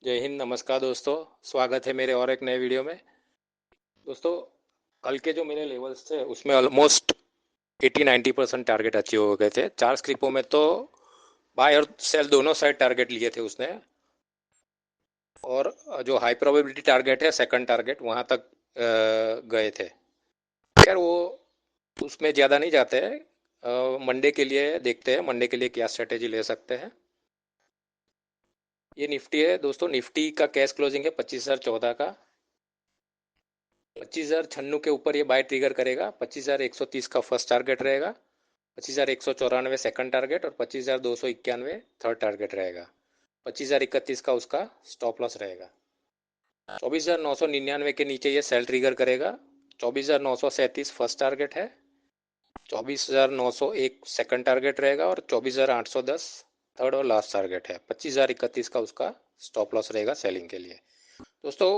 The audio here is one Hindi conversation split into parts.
जय हिंद, नमस्कार दोस्तों। स्वागत है मेरे और एक नए वीडियो में। दोस्तों, कल के जो मेरे लेवल्स थे उसमें ऑलमोस्ट 80-90% टारगेट अचीव हो गए थे। चार स्क्रिप्टों में तो बाय और सेल दोनों साइड टारगेट लिए थे उसने। और जो हाई प्रोबेबिलिटी टारगेट है, सेकंड टारगेट, वहां तक गए थे। खैर वो उसमें ज़्यादा नहीं जाते हैं। मंडे के लिए देखते हैं, मंडे के लिए क्या स्ट्रेटेजी ले सकते हैं। ये निफ्टी है दोस्तों। निफ्टी का कैश क्लोजिंग है 25,014 का। 25,096 के ऊपर ये बाय ट्रिगर करेगा। 25,130 का फर्स्ट टारगेट रहेगा। 25,194 सेकंड टारगेट और 25,291 थर्ड टारगेट रहेगा। 25,031 का उसका स्टॉप लॉस रहेगा। 24,999 के नीचे ये सेल ट्रिगर करेगा। 24,937 फर्स्ट टारगेट है। 24,901 सेकंड टारगेट रहेगा और 24,810 थर्ड और लास्ट टारगेट है। 25,031 का उसका स्टॉप लॉस रहेगा सेलिंग के लिए। दोस्तों,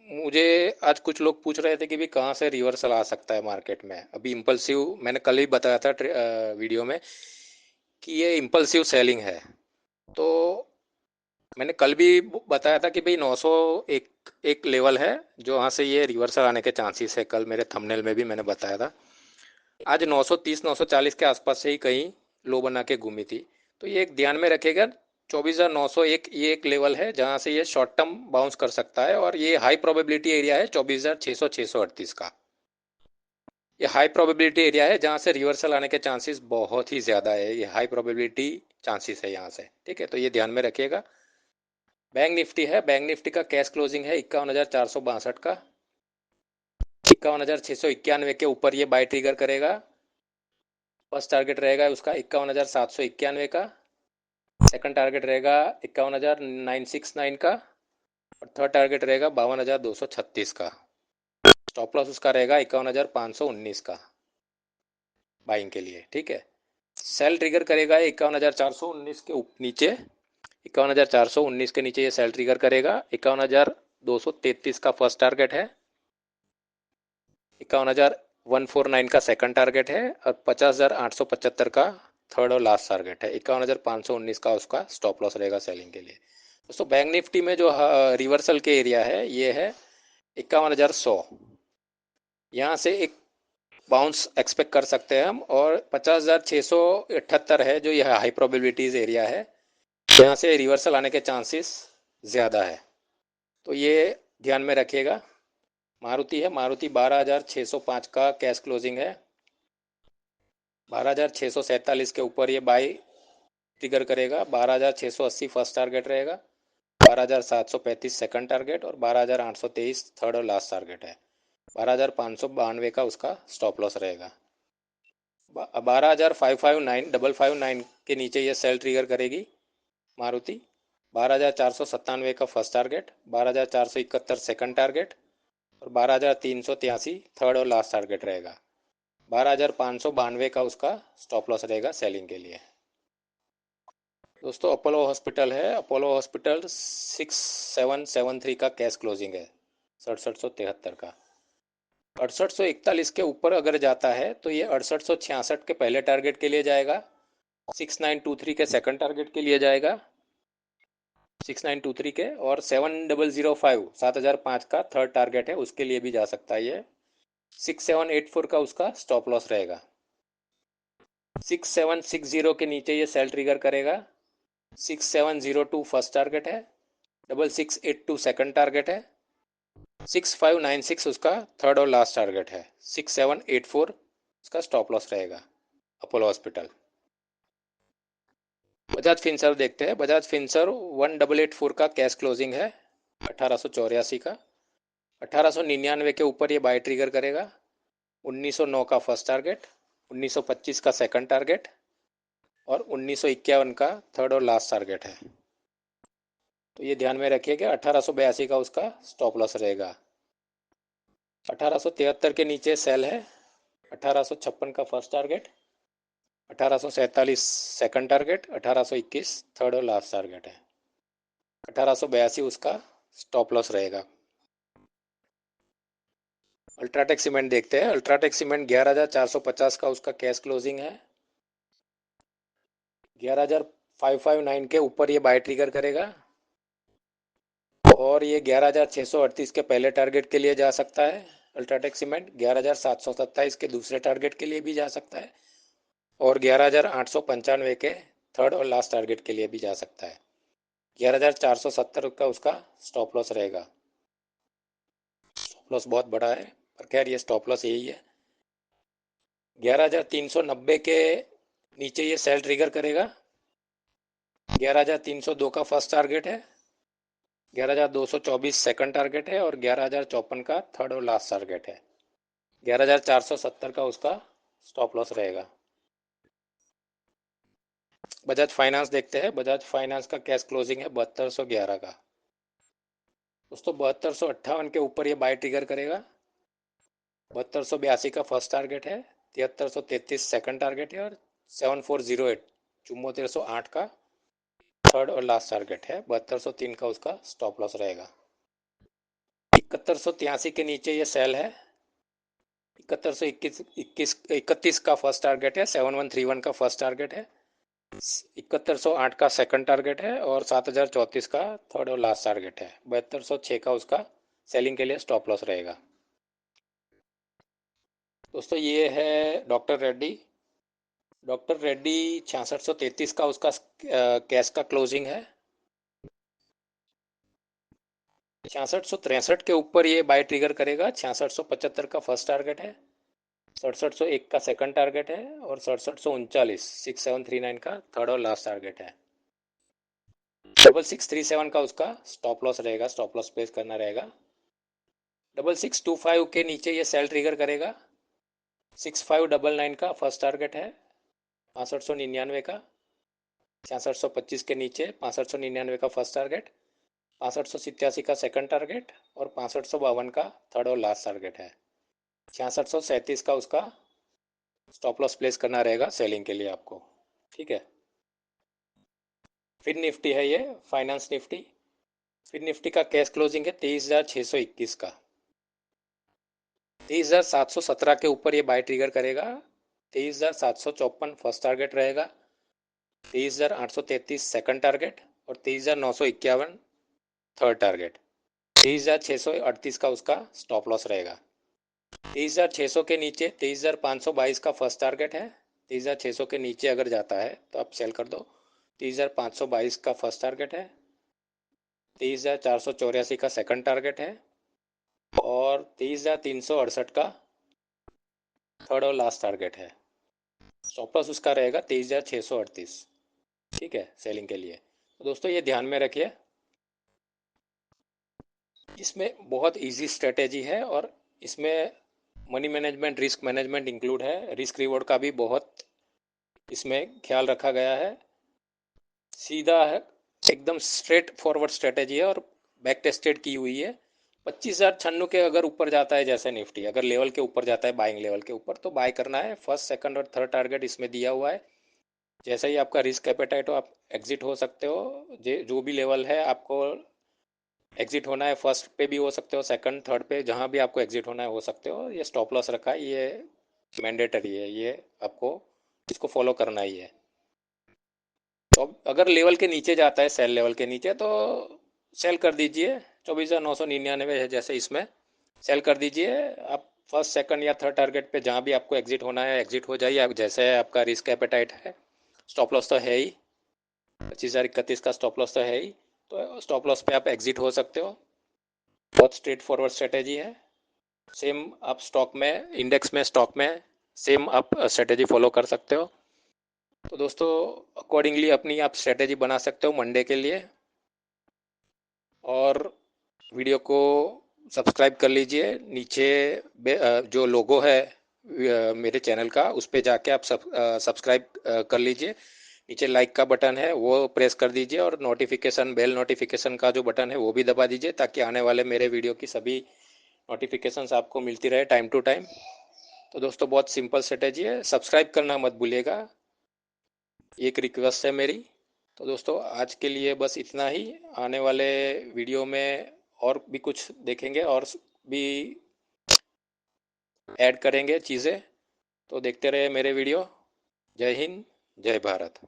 मुझे आज कुछ लोग पूछ रहे थे कि भी कहाँ से रिवर्सल आ सकता है मार्केट में। अभी इम्पल्सिव, मैंने कल ही बताया था वीडियो में कि ये इम्पल्सिव सेलिंग है। तो मैंने कल भी बताया था कि भाई 900 एक एक लेवल है जो वहाँ से ये रिवर्सल आने के चांसेस है। कल मेरे थंबनेल में भी मैंने बताया था। आज 930 940 के आसपास से ही कहीं लो बना के घूमी थी। तो ये एक ध्यान में रखेगा। 24,901 ये एक लेवल है जहाँ से ये शॉर्ट टर्म बाउंस कर सकता है और ये हाई प्रोबेबिलिटी एरिया है 24,600 638 का। ये हाई प्रोबेबिलिटी एरिया है जहाँ से रिवर्सल आने के चांसेस बहुत ही ज़्यादा है। ये हाई प्रोबेबिलिटी चांसेस है यहाँ से। ठीक है, तो ये ध्यान में रखिएगा। बैंक निफ्टी है। बैंक निफ्टी का कैश क्लोजिंग है 51,462 का। 51,691 के ऊपर ये बाय ट्रिगर करेगा। फर्स्ट टारगेट रहेगा उसका 51,791 का। सेकंड टारगेट रहेगा 51,969 का। और थर्ड टारगेट रहेगा 52,236 का। स्टॉप लॉस उसका रहेगा 51,519 का बाइंग के लिए। ठीक है, सेल ट्रिगर करेगा 51,419 के नीचे। 51,419 के नीचे ये सेल ट्रिगर करेगा। 51,233 का फर्स्ट टारगेट है। 51,149 का सेकंड टारगेट है और 50,875 का थर्ड और लास्ट टारगेट है। 51,519 का उसका स्टॉप लॉस रहेगा सेलिंग के लिए। दोस्तों, बैंक निफ्टी में जो रिवर्सल के एरिया है ये है 51,100। यहाँ से एक बाउंस एक्सपेक्ट कर सकते हैं हम। और 50,678 है जो यह हाई प्रोबेबिलिटीज एरिया है, यहाँ से रिवर्सल आने के चांसेस ज़्यादा है। तो ये ध्यान में रखिएगा। मारुति है। मारुति 12,605 का कैश क्लोजिंग है। 12,647 के ऊपर ये बाई ट्रिगर करेगा। 12,680 फर्स्ट टारगेट रहेगा। 12,735 सेकंड टारगेट और 12,823 थर्ड और लास्ट टारगेट है। 12,592 का उसका स्टॉप लॉस रहेगा। 12,559 के नीचे ये सेल ट्रिगर करेगी मारुति। 12,497 का फर्स्ट टारगेट, 12,471 सेकंड टारगेट और 12,383 थर्ड और लास्ट टारगेट रहेगा। 12,592 का उसका स्टॉप लॉस रहेगा सेलिंग के लिए। दोस्तों, अपोलो हॉस्पिटल है। अपोलो हॉस्पिटल 6773 का कैश क्लोजिंग है। 6773 का। 6841 के ऊपर अगर जाता है तो ये 6866 के पहले टारगेट के लिए जाएगा। 6923 के सेकंड टारगेट के लिए जाएगा। 6923 के और 7005 7005 का थर्ड टारगेट है, उसके लिए भी जा सकता है ये। 6784 का उसका स्टॉप लॉस रहेगा। 6760 के नीचे ये सेल ट्रिगर करेगा। 6702 फर्स्ट टारगेट है। 6682 सेकंड टारगेट है। 6596 उसका थर्ड और लास्ट टारगेट है। 6784 उसका स्टॉप लॉस रहेगा। अपोलो हॉस्पिटल। बजाज फिनसर्व देखते हैं। बजाज फिनसर्व 1884 का कैश क्लोजिंग है। 1884 का। 1899 के ऊपर ये बाय ट्रिगर करेगा। 1909 का फर्स्ट टारगेट, 1925 का सेकंड टारगेट और 1951 का थर्ड और लास्ट टारगेट है। तो ये ध्यान में रखिए कि 1882 का उसका स्टॉप लॉस रहेगा। 1873 के नीचे सेल है। 1856 का first target, 1847 second target, 1821 third और लास्ट टारगेट है। 1882 उसका स्टॉप लॉस रहेगा। अल्ट्राटेक सीमेंट देखते हैं। अल्ट्राटेक सीमेंट 11,450 का उसका कैश क्लोजिंग है। 11,559 के ऊपर ये बाय ट्रिगर करेगा। और ये 11,638 के पहले टारगेट के लिए जा सकता है अल्ट्राटेक सीमेंट, 11,727 के दूसरे टारगेट के लिए भी जा सकता है, और 11,895 के थर्ड और लास्ट टारगेट के लिए भी जा सकता है। 11,470 का उसका स्टॉप लॉस रहेगा। स्टॉप लॉस बहुत बड़ा है, पर खैर ये स्टॉप लॉस यही है। 11,390 के नीचे ये सेल ट्रिगर करेगा। 11,302 का फर्स्ट टारगेट है, 11,224 सेकंड टारगेट है, और 11,054 का थर्ड और लास्ट टारगेट है। 11,470 का उसका स्टॉप लॉस रहेगा। बजाज फाइनेंस देखते हैं। बजाज फाइनेंस का कैश क्लोजिंग है 7211 का। दोस्तों 7258 के ऊपर ये बाय ट्रिगर करेगा। 7282 का फर्स्ट टारगेट है, 7333 सेकंड टारगेट है, और 7408 7408 का थर्ड और लास्ट टारगेट है। 7203 का उसका स्टॉप लॉस रहेगा। 7183 के नीचे ये सेल है। 7131 का फर्स्ट टारगेट है, 7131 का फर्स्ट टारगेट है, 7108 का सेकंड टारगेट है, और 7034 का थर्ड और लास्ट टारगेट है। 7206 का उसका सेलिंग के लिए स्टॉप लॉस रहेगा। दोस्तों ये है डॉक्टर रेड्डी। डॉक्टर रेड्डी 6633 का उसका कैश का क्लोजिंग है। 6663 के ऊपर ये बाय ट्रिगर करेगा। 6675 का फर्स्ट टारगेट है, 6701 का सेकंड टारगेट है, और 6739 6739 का थर्ड और लास्ट टारगेट है। 6637 का उसका स्टॉप लॉस रहेगा, स्टॉप लॉस प्लेस करना रहेगा। 6625 के नीचे ये सेल ट्रिगर करेगा। 6599 का फर्स्ट टारगेट है, 6599 का। 6625 के नीचे 6599 का फर्स्ट टारगेट, 6587 का सेकंड टारगेट, और 6552 का थर्ड और लास्ट टारगेट है। 6637 का उसका स्टॉप लॉस प्लेस करना रहेगा सेलिंग के लिए आपको। ठीक है। फिर निफ्टी है ये, फाइनेंस निफ्टी। फिर निफ्टी का कैश क्लोजिंग है 23,621 का। 23,717 के ऊपर ये बाय ट्रिगर करेगा। 23,754 फर्स्ट टारगेट रहेगा, 23,833 सेकंड टारगेट, और 23,951 थर्ड टारगेट। 23,638 का उसका स्टॉप लॉस रहेगा। 23,600 के नीचे 23,522 का फर्स्ट टारगेट है। 23,600 के नीचे अगर जाता है तो आप सेल कर दो। 23,522 का फर्स्ट टारगेट है, 23,484 का सेकंड टारगेट है, और 23,368 का थर्ड और लास्ट टारगेट है। स्टॉप लॉस उसका रहेगा 23,638। ठीक है, सेलिंग के लिए। तो दोस्तों ये ध्यान में रखिए, इसमें बहुत इजी स्ट्रेटेजी है, और इसमें money management, risk management include है। रिस्क रिवॉर्ड का भी बहुत इसमें ख्याल रखा गया है। सीधा है, एकदम स्ट्रेट फॉरवर्ड स्ट्रेटेजी है, और बैक टेस्टेड की हुई है। 25,096 के अगर ऊपर जाता है, जैसे निफ्टी अगर लेवल के ऊपर जाता है, बाइंग लेवल के ऊपर, तो बाय करना है। फर्स्ट, सेकंड और थर्ड टारगेट इसमें दिया हुआ है। जैसा ही आपका रिस्क एपेटाइट हो, आप एग्जिट हो सकते हो। जो भी लेवल है आपको एग्जिट होना है, फर्स्ट पे भी हो सकते हो, सेकंड थर्ड पे, जहां भी आपको एग्जिट होना है हो सकते हो। ये स्टॉप लॉस रखा है, ये मैंडेटरी है, ये आपको इसको फॉलो करना ही है। तो अगर लेवल के नीचे जाता है, सेल लेवल के नीचे, तो सेल कर दीजिए। 24,999 है जैसे इसमें, सेल कर दीजिए। आप फर्स्ट, सेकंड या थर्ड टारगेट पे जहां भी आपको एग्जिट होना है एग्जिट हो जाइए। आप जैसे आपका रिस्क एपेटाइट है, स्टॉप लॉस तो है ही, 25,031 का स्टॉप लॉस तो है ही, तो स्टॉप लॉस पे आप एग्जिट हो सकते हो। बहुत स्ट्रेट फॉरवर्ड स्ट्रेटेजी है। सेम आप स्टॉक में, इंडेक्स में, स्टॉक में सेम आप स्ट्रेटेजी फॉलो कर सकते हो। तो दोस्तों अकॉर्डिंगली अपनी आप स्ट्रेटेजी बना सकते हो मंडे के लिए। और वीडियो को सब्सक्राइब कर लीजिए। नीचे जो लोगो है मेरे चैनल का, उस पर जाके आप सब्सक्राइब कर लीजिए। नीचे लाइक का बटन है वो प्रेस कर दीजिए, और नोटिफिकेशन, बेल नोटिफिकेशन का जो बटन है वो भी दबा दीजिए, ताकि आने वाले मेरे वीडियो की सभी नोटिफिकेशंस आपको मिलती रहे टाइम टू टाइम। तो दोस्तों बहुत सिंपल स्ट्रेटेजी है, सब्सक्राइब करना मत भूलिएगा, एक रिक्वेस्ट है मेरी। तो दोस्तों आज के लिए बस इतना ही। आने वाले वीडियो में और भी कुछ देखेंगे, और भी ऐड करेंगे चीज़ें। तो देखते रहे मेरे वीडियो। जय हिंद, जय भारत।